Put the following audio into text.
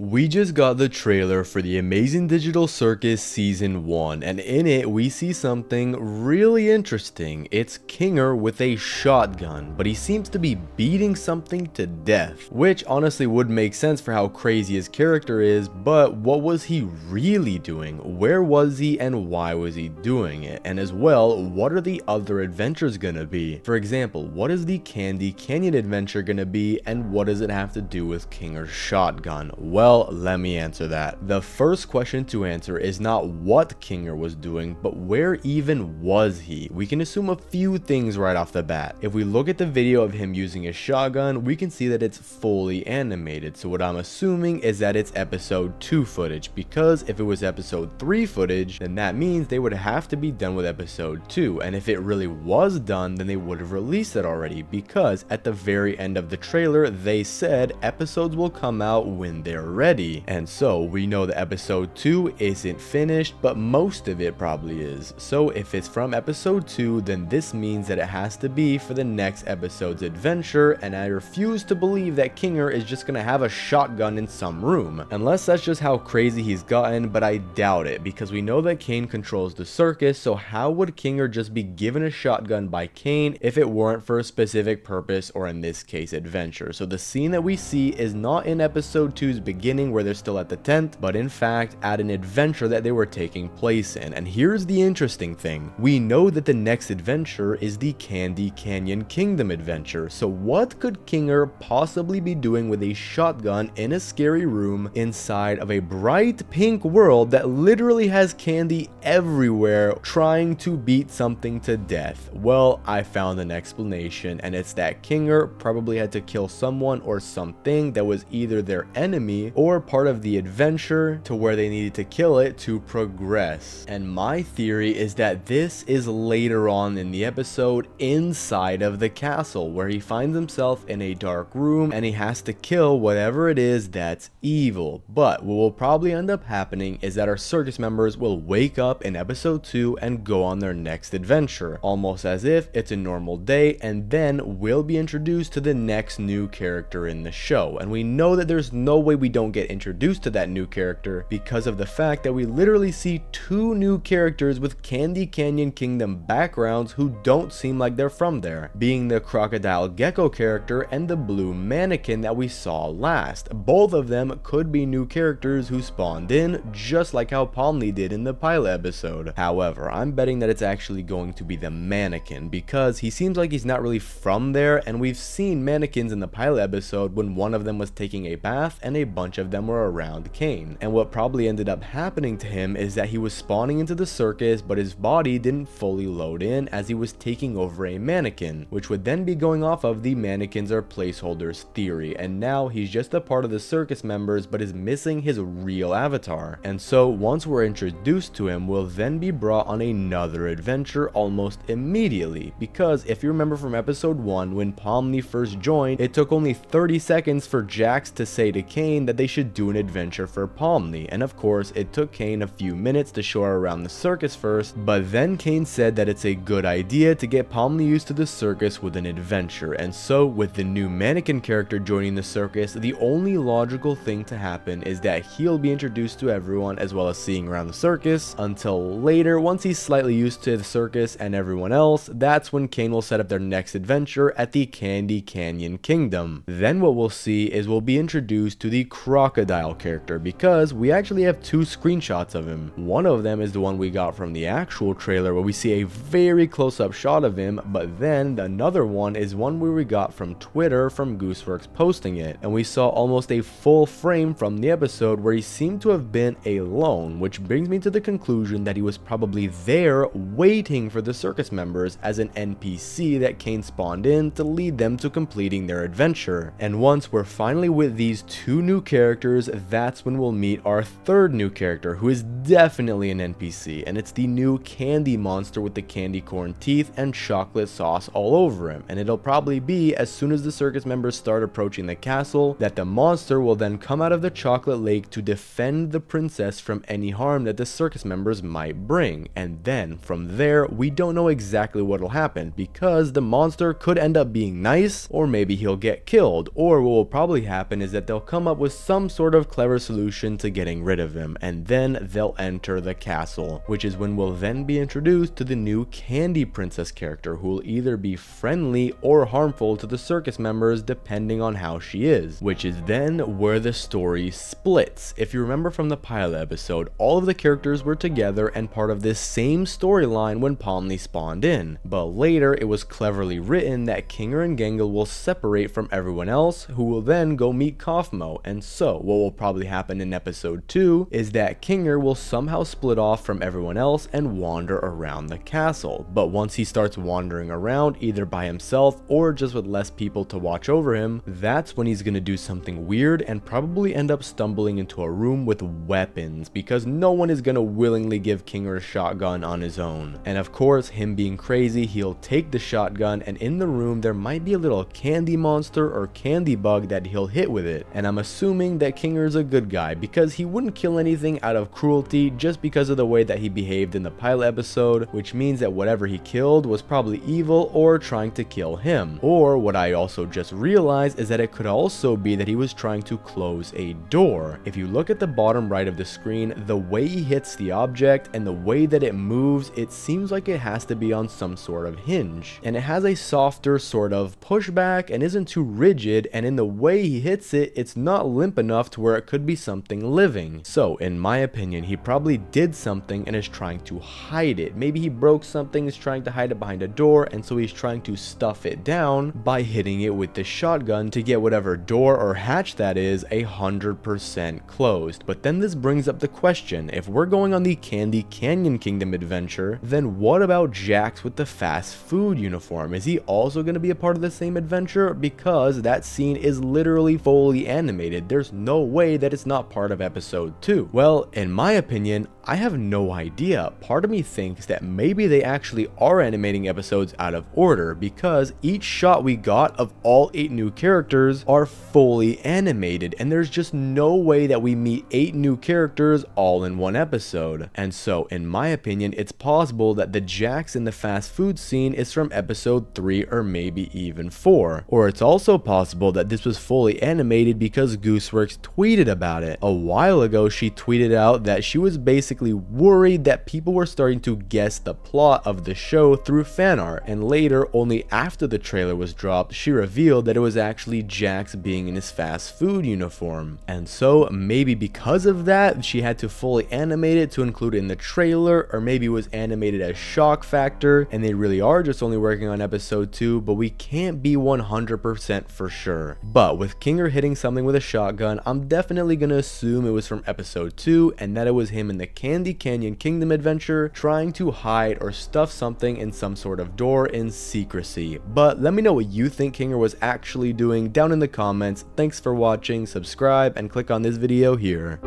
We just got the trailer for the Amazing Digital Circus Season 1, and in it we see something really interesting. It's Kinger with a shotgun, but he seems to be beating something to death, which honestly would make sense for how crazy his character is, but what was he really doing? Where was he and why was he doing it? And as well, what are the other adventures gonna be? For example, what is the Candy Canyon adventure gonna be, and what does it have to do with Kinger's shotgun? Well, let me answer that. The first question to answer is not what Kinger was doing, but where even was he? We can assume a few things right off the bat. If we look at the video of him using his shotgun, we can see that it's fully animated. So what I'm assuming is that it's episode 2 footage, because if it was episode 3 footage, then that means they would have to be done with episode 2. And if it really was done, then they would have released it already, because at the very end of the trailer, they said episodes will come out when they're ready. And so we know that episode 2 isn't finished, but most of it probably is. So if it's from episode 2, then this means that it has to be for the next episode's adventure, and I refuse to believe that Kinger is just gonna have a shotgun in some room. Unless that's just how crazy he's gotten, but I doubt it, because we know that Kane controls the circus, so how would Kinger just be given a shotgun by Kane if it weren't for a specific purpose, or in this case, adventure? So the scene that we see is not in episode 2's beginning where they're still at the tent, but in fact at an adventure that they were taking place in. And here's the interesting thing. We know that the next adventure is the Candy Canyon Kingdom adventure. So what could Kinger possibly be doing with a shotgun in a scary room inside of a bright pink world that literally has candy everywhere trying to beat something to death? Well, I found an explanation, and it's that Kinger probably had to kill someone or something that was either their enemy or part of the adventure to where they needed to kill it to progress. And my theory is that this is later on in the episode inside of the castle, where he finds himself in a dark room and he has to kill whatever it is that's evil. But what will probably end up happening is that our circus members will wake up in episode 2 and go on their next adventure, almost as if it's a normal day, and then we'll be introduced to the next new character in the show. And we know that there's no way we don't get introduced to that new character because of the fact that we literally see 2 new characters with Candy Canyon Kingdom backgrounds who don't seem like they're from there, being the crocodile gecko character and the blue mannequin that we saw last. Both of them could be new characters who spawned in, just like how Palmley did in the pilot episode. However, I'm betting that it's actually going to be the mannequin, because he seems like he's not really from there, and we've seen mannequins in the pilot episode when one of them was taking a bath and a bunch of them were around Kane. And what probably ended up happening to him is that he was spawning into the circus, but his body didn't fully load in as he was taking over a mannequin, which would then be going off of the mannequins are placeholders theory, and now he's just a part of the circus members but is missing his real avatar. And so once we're introduced to him, we'll then be brought on another adventure almost immediately, because if you remember from episode 1, when Palmley first joined, it took only 30 seconds for Jax to say to Kane that they should do an adventure for Palmley, and of course it took Kane a few minutes to show her around the circus first, but then Kane said that it's a good idea to get Palmley used to the circus with an adventure. And so with the new mannequin character joining the circus, the only logical thing to happen is that he'll be introduced to everyone as well as seeing around the circus, until later, once he's slightly used to the circus and everyone else, that's when Kane will set up their next adventure at the Candy Canyon Kingdom. Then what we'll see is we'll be introduced to the crocodile character, because we actually have 2 screenshots of him. One of them is the one we got from the actual trailer where we see a very close-up shot of him, but then another one is one where we got from Twitter from Gooseworks posting it, and we saw almost a full frame from the episode where he seemed to have been alone, which brings me to the conclusion that he was probably there waiting for the circus members as an NPC that Kane spawned in to lead them to completing their adventure. And once we're finally with these 2 new characters, that's when we'll meet our 3rd new character, who is definitely an NPC, and it's the new candy monster with the candy corn teeth and chocolate sauce all over him. And it'll probably be as soon as the circus members start approaching the castle that the monster will then come out of the chocolate lake to defend the princess from any harm that the circus members might bring. And then from there, we don't know exactly what'll happen, because the monster could end up being nice, or maybe he'll get killed, or what will probably happen is that they'll come up with some some sort of clever solution to getting rid of him, and then they'll enter the castle, which is when we'll then be introduced to the new Candy Princess character, who will either be friendly or harmful to the circus members depending on how she is, which is then where the story splits. If you remember from the pilot episode, all of the characters were together and part of this same storyline when Pomni spawned in, but later it was cleverly written that Kinger and Gangle will separate from everyone else, who will then go meet Kaufmo. And so what will probably happen in episode 2 is that Kinger will somehow split off from everyone else and wander around the castle, but once he starts wandering around either by himself or just with less people to watch over him, that's when he's gonna do something weird and probably end up stumbling into a room with weapons, because no one is gonna willingly give Kinger a shotgun on his own. And of course, him being crazy, he'll take the shotgun, and in the room there might be a little candy monster or candy bug that he'll hit with it. And I'm assuming that Kinger's a good guy because he wouldn't kill anything out of cruelty just because of the way that he behaved in the pilot episode, which means that whatever he killed was probably evil or trying to kill him. Or what I also just realized is that it could also be that he was trying to close a door. If you look at the bottom right of the screen, the way he hits the object and the way that it moves, it seems like it has to be on some sort of hinge, and it has a softer sort of pushback and isn't too rigid, and in the way he hits it, it's not limp enough to where it could be something living. So in my opinion, he probably did something and is trying to hide it. Maybe he broke something, is trying to hide it behind a door, and so he's trying to stuff it down by hitting it with the shotgun to get whatever door or hatch that is 100% closed. But then this brings up the question, if we're going on the Candy Canyon Kingdom adventure, then what about Jax with the fast food uniform? Is he also going to be a part of the same adventure? Because that scene is literally fully animated. There's no way that it's not part of episode 2. Well, in my opinion, I have no idea. Part of me thinks that maybe they actually are animating episodes out of order, because each shot we got of all 8 new characters are fully animated, and there's just no way that we meet 8 new characters all in one episode. And so in my opinion, it's possible that the Jax in the fast food scene is from episode 3 or maybe even 4. Or it's also possible that this was fully animated because Gooseworks tweeted about it. A while ago, she tweeted out that she was basically worried that people were starting to guess the plot of the show through fan art, and later, only after the trailer was dropped, she revealed that it was actually Jax being in his fast food uniform. And so maybe because of that, she had to fully animate it to include it in the trailer, or maybe it was animated as shock factor and they really are just only working on episode 2, but we can't be 100% for sure. But with Kinger hitting something with a shotgun, I'm definitely gonna assume it was from episode 2 and that it was him in the Candy Canyon Kingdom adventure trying to hide or stuff something in some sort of door in secrecy. But let me know what you think Kinger was actually doing down in the comments. Thanks for watching, subscribe, and click on this video here.